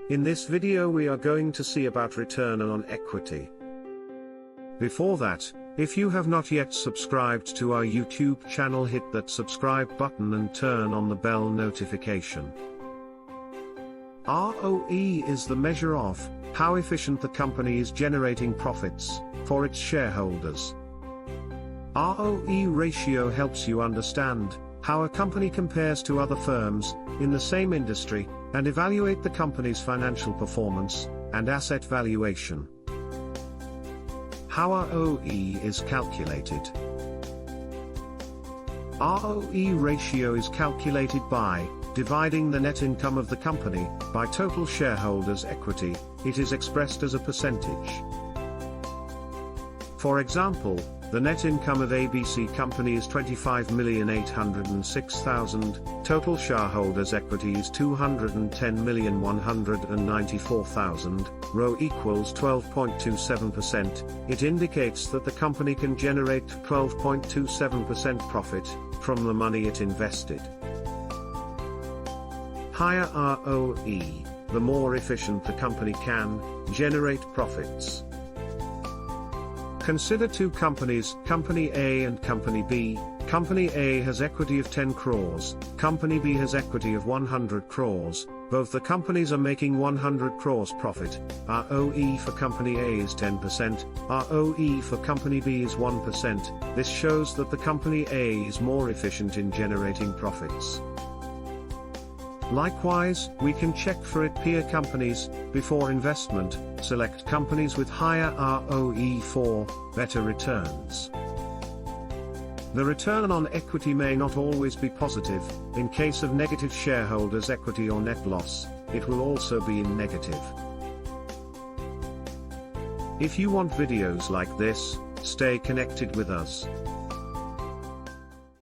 In this video we are going to see about return on equity. Before that, if you have not yet subscribed to our YouTube channel, hit that subscribe button and turn on the bell notification. ROE is the measure of how efficient the company is generating profits for its shareholders. ROE ratio helps you understand how a company compares to other firms in the same industry and evaluate the company's financial performance and asset valuation. How ROE is calculated. ROE ratio is calculated by dividing the net income of the company by total shareholders' equity. It is expressed as a percentage. For example, the net income of ABC company is 25,806,000, total shareholders' equity is 210,194,000, ROE equals 12.27%. It indicates that the company can generate 12.27% profit from the money it invested. Higher ROE, the more efficient the company can generate profits. Consider two companies, Company A and Company B. Company A has equity of 10 crores, Company B has equity of 100 crores, both the companies are making 100 crores profit. ROE for Company A is 10%, ROE for Company B is 1%, this shows that the Company A is more efficient in generating profits. Likewise, we can check for it peer companies. Before investment, select companies with higher ROE for better returns. The return on equity may not always be positive. In case of negative shareholders' equity or net loss, it will also be in negative. If you want videos like this, stay connected with us.